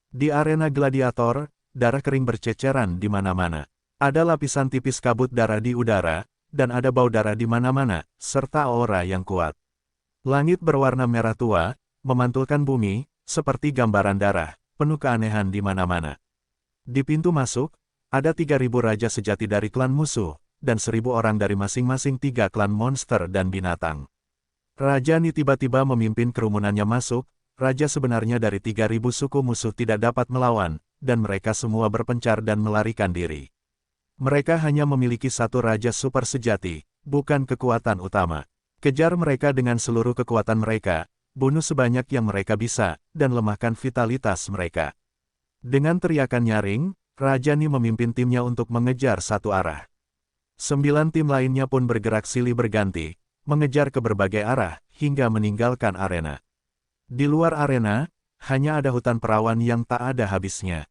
Speaker 1: Di arena gladiator, darah kering berceceran di mana-mana. Ada lapisan tipis kabut darah di udara, dan ada bau darah di mana-mana, serta aura yang kuat. Langit berwarna merah tua, memantulkan bumi, seperti gambaran darah, penuh keanehan di mana-mana. Di pintu masuk, ada 3.000 raja sejati dari klan musuh, dan 1.000 orang dari masing-masing 3 klan monster dan binatang. Raja Ni tiba-tiba memimpin kerumunannya masuk, raja sebenarnya dari 3.000 suku musuh tidak dapat melawan, dan mereka semua berpencar dan melarikan diri. Mereka hanya memiliki satu raja super sejati, bukan kekuatan utama. Kejar mereka dengan seluruh kekuatan mereka, bunuh sebanyak yang mereka bisa, dan lemahkan vitalitas mereka. Dengan teriakan nyaring, Raja Ni memimpin timnya untuk mengejar satu arah. 9 tim lainnya pun bergerak silih berganti, mengejar ke berbagai arah, hingga meninggalkan arena. Di luar arena, hanya ada hutan perawan yang tak ada habisnya.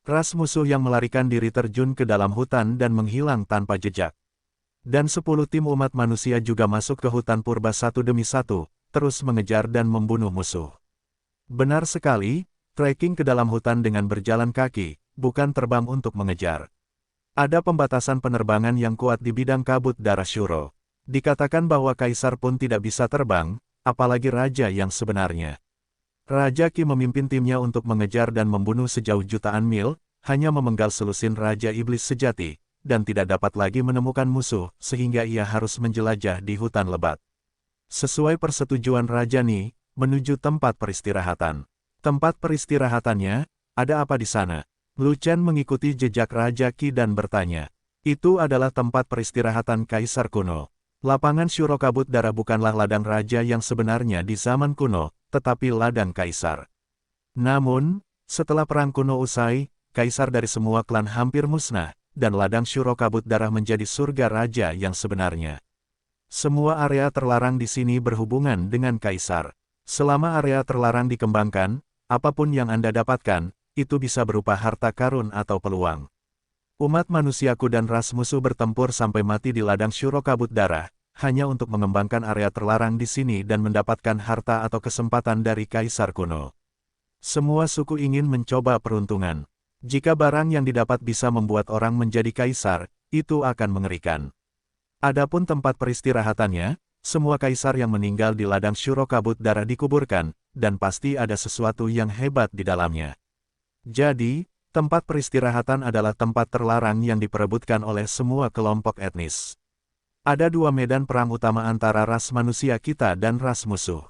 Speaker 1: Ras musuh yang melarikan diri terjun ke dalam hutan dan menghilang tanpa jejak. Dan 10 tim umat manusia juga masuk ke hutan purba satu demi satu, terus mengejar dan membunuh musuh. Benar sekali, trekking ke dalam hutan dengan berjalan kaki, bukan terbang untuk mengejar. Ada pembatasan penerbangan yang kuat di bidang kabut darah Shuro. Dikatakan bahwa kaisar pun tidak bisa terbang, apalagi raja yang sebenarnya. Raja Qi memimpin timnya untuk mengejar dan membunuh sejauh jutaan mil, hanya memenggal selusin Raja Iblis sejati, dan tidak dapat lagi menemukan musuh, sehingga ia harus menjelajah di hutan lebat. Sesuai persetujuan Raja Ni, menuju tempat peristirahatan. Tempat peristirahatannya, ada apa di sana? Lu Chen mengikuti jejak Raja Qi dan bertanya. Itu adalah tempat peristirahatan Kaisar kuno. Lapangan Shuro kabut darah bukanlah ladang raja yang sebenarnya di zaman kuno, tetapi ladang kaisar. Namun, setelah perang kuno usai, kaisar dari semua klan hampir musnah, dan ladang Shuro kabut darah menjadi surga raja yang sebenarnya. Semua area terlarang di sini berhubungan dengan kaisar. Selama area terlarang dikembangkan, apapun yang Anda dapatkan, itu bisa berupa harta karun atau peluang. Umat manusiaku dan ras musuh bertempur sampai mati di ladang Shuro kabut darah, hanya untuk mengembangkan area terlarang di sini dan mendapatkan harta atau kesempatan dari kaisar kuno. Semua suku ingin mencoba peruntungan. Jika barang yang didapat bisa membuat orang menjadi kaisar, itu akan mengerikan. Adapun tempat peristirahatannya, semua kaisar yang meninggal di ladang Shuro kabut darah dikuburkan, dan pasti ada sesuatu yang hebat di dalamnya. Jadi, tempat peristirahatan adalah tempat terlarang yang diperebutkan oleh semua kelompok etnis. Ada 2 medan perang utama antara ras manusia kita dan ras musuh.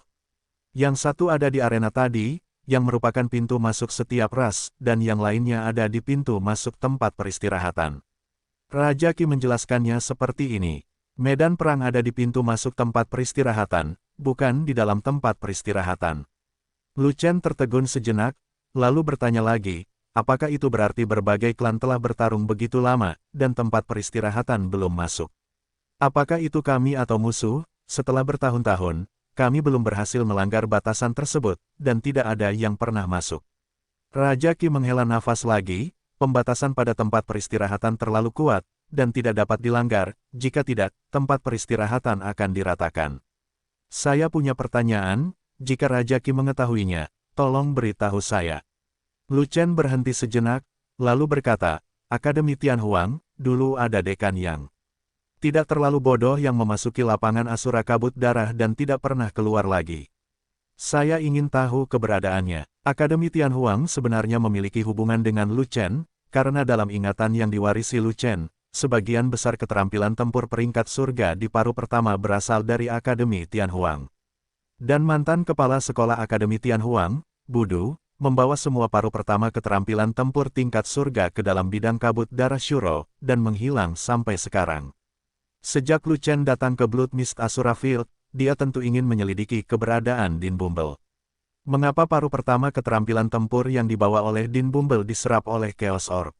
Speaker 1: Yang satu ada di arena tadi, yang merupakan pintu masuk setiap ras, dan yang lainnya ada di pintu masuk tempat peristirahatan. Raja Qi menjelaskannya seperti ini. Medan perang ada di pintu masuk tempat peristirahatan, bukan di dalam tempat peristirahatan. Lu Chen tertegun sejenak, lalu bertanya lagi, apakah itu berarti berbagai klan telah bertarung begitu lama, dan tempat peristirahatan belum masuk? Apakah itu kami atau musuh? Setelah bertahun-tahun, kami belum berhasil melanggar batasan tersebut, dan tidak ada yang pernah masuk. Raja Qi menghela nafas lagi, pembatasan pada tempat peristirahatan terlalu kuat, dan tidak dapat dilanggar, jika tidak, tempat peristirahatan akan diratakan. Saya punya pertanyaan, jika Raja Qi mengetahuinya, tolong beritahu saya. Lu Chen berhenti sejenak, lalu berkata, Akademi Tianhuang, dulu ada dekan yang tidak terlalu bodoh yang memasuki lapangan Asura Kabut Darah dan tidak pernah keluar lagi. Saya ingin tahu keberadaannya. Akademi Tianhuang sebenarnya memiliki hubungan dengan Lu Chen, karena dalam ingatan yang diwarisi Lu Chen, sebagian besar keterampilan tempur peringkat surga di paruh pertama berasal dari Akademi Tianhuang. Dan mantan kepala sekolah Akademi Tianhuang, Budu, membawa semua paruh pertama keterampilan tempur tingkat surga ke dalam bidang kabut darah Shuro, dan menghilang sampai sekarang. Sejak Lu Chen datang ke Blood Mist Asura Field, dia tentu ingin menyelidiki keberadaan Din Bumble. Mengapa paruh pertama keterampilan tempur yang dibawa oleh Din Bumble diserap oleh Chaos Orb?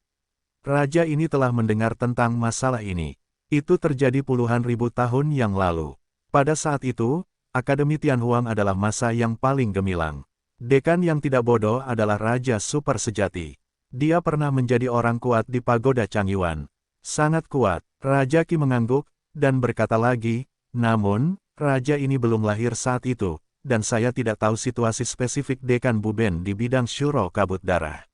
Speaker 1: Raja ini telah mendengar tentang masalah ini. Itu terjadi puluhan ribu tahun yang lalu. Pada saat itu, Akademi Tianhuang adalah masa yang paling gemilang. Dekan yang tidak bodoh adalah Raja Super sejati. Dia pernah menjadi orang kuat di Pagoda Changyuan. Sangat kuat. Raja Qi mengangguk, dan berkata lagi, namun, Raja ini belum lahir saat itu, dan saya tidak tahu situasi spesifik Dekan Buben di bidang Shuro Kabut Darah.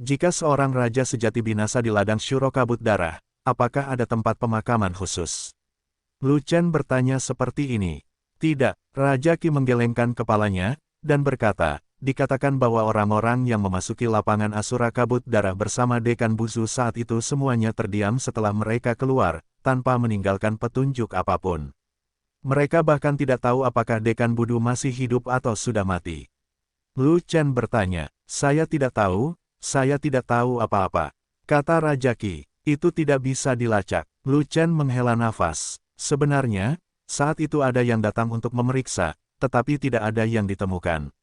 Speaker 1: Jika seorang Raja sejati binasa di ladang Shuro Kabut Darah, apakah ada tempat pemakaman khusus? Lu Chen bertanya seperti ini. Tidak, Raja Qi menggelengkan kepalanya, dan berkata, dikatakan bahwa orang-orang yang memasuki lapangan Asura Kabut Darah bersama Dekan Buzu saat itu semuanya terdiam setelah mereka keluar, tanpa meninggalkan petunjuk apapun. Mereka bahkan tidak tahu apakah Dekan Budu masih hidup atau sudah mati. Lu Chen bertanya, saya tidak tahu apa-apa. Kata Raja Qi, itu tidak bisa dilacak. Lu Chen menghela nafas. Sebenarnya, saat itu ada yang datang untuk memeriksa, tetapi tidak ada yang ditemukan.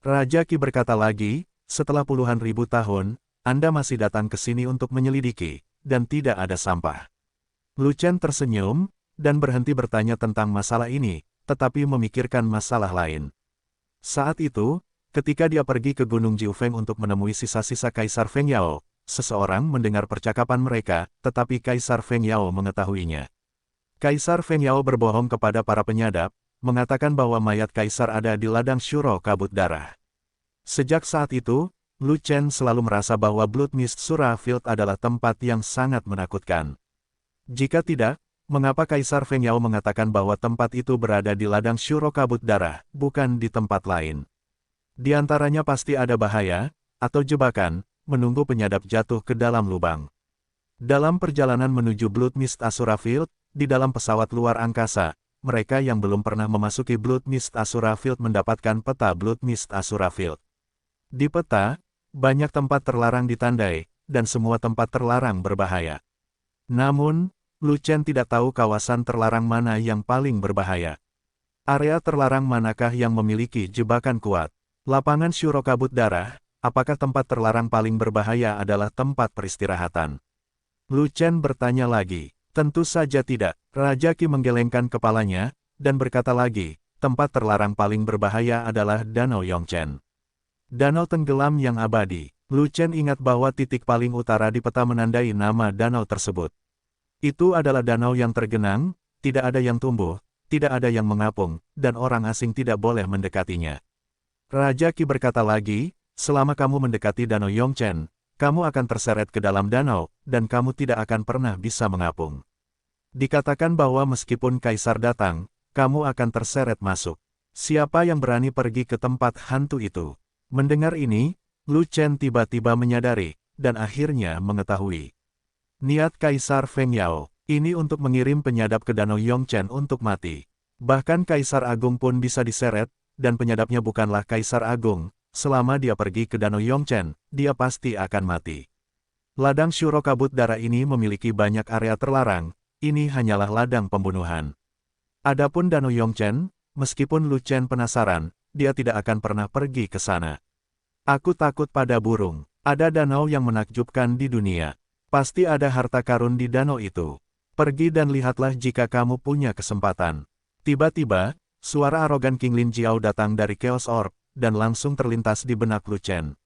Speaker 1: Raja Qi berkata lagi, setelah puluhan ribu tahun, Anda masih datang ke sini untuk menyelidiki, dan tidak ada sampah. Lu Chen tersenyum, dan berhenti bertanya tentang masalah ini, tetapi memikirkan masalah lain. Saat itu, ketika dia pergi ke Gunung Jiufeng untuk menemui sisa-sisa Kaisar Feng Yao, seseorang mendengar percakapan mereka, tetapi Kaisar Feng Yao mengetahuinya. Kaisar Feng Yao berbohong kepada para penyadap, mengatakan bahwa mayat Kaisar ada di ladang Shuro Kabut Darah. Sejak saat itu, Lu Chen selalu merasa bahwa Blood Mist Sura Field adalah tempat yang sangat menakutkan. Jika tidak, mengapa Kaisar Feng Yao mengatakan bahwa tempat itu berada di ladang Shuro Kabut Darah, bukan di tempat lain? Di antaranya pasti ada bahaya, atau jebakan, menunggu penyadap jatuh ke dalam lubang. Dalam perjalanan menuju Blood Mist Asura Field, di dalam pesawat luar angkasa, mereka yang belum pernah memasuki Blood Mist Asura Field mendapatkan peta Blood Mist Asura Field. Di peta, banyak tempat terlarang ditandai, dan semua tempat terlarang berbahaya. Namun, Lu Chen tidak tahu kawasan terlarang mana yang paling berbahaya. Area terlarang manakah yang memiliki jebakan kuat? Lapangan Shuro Kabut Darah, apakah tempat terlarang paling berbahaya adalah tempat peristirahatan? Lu Chen bertanya lagi. Tentu saja tidak. Raja Qi menggelengkan kepalanya, dan berkata lagi, tempat terlarang paling berbahaya adalah Danau Yongchen. Danau tenggelam yang abadi. Lu Chen ingat bahwa titik paling utara di peta menandai nama danau tersebut. Itu adalah danau yang tergenang, tidak ada yang tumbuh, tidak ada yang mengapung, dan orang asing tidak boleh mendekatinya. Raja Qi berkata lagi, selama kamu mendekati Danau Yongchen, kamu akan terseret ke dalam danau, dan kamu tidak akan pernah bisa mengapung. Dikatakan bahwa meskipun Kaisar datang, kamu akan terseret masuk. Siapa yang berani pergi ke tempat hantu itu? Mendengar ini, Lu Chen tiba-tiba menyadari, dan akhirnya mengetahui. Niat Kaisar Feng Yao, ini untuk mengirim penyadap ke Danau Yongchen untuk mati. Bahkan Kaisar Agung pun bisa diseret, dan penyadapnya bukanlah Kaisar Agung. Selama dia pergi ke Danau Yongchen, dia pasti akan mati. Ladang Shuro Kabut Darah ini memiliki banyak area terlarang, ini hanyalah ladang pembunuhan. Adapun Danau Yongchen, meskipun Lu Chen penasaran, dia tidak akan pernah pergi ke sana. Aku takut pada burung. Ada danau yang menakjubkan di dunia. Pasti ada harta karun di danau itu. Pergi dan lihatlah jika kamu punya kesempatan. Tiba-tiba, suara arogan King Lin Jiao datang dari Chaos Orb, dan langsung terlintas di benak Lu Chen.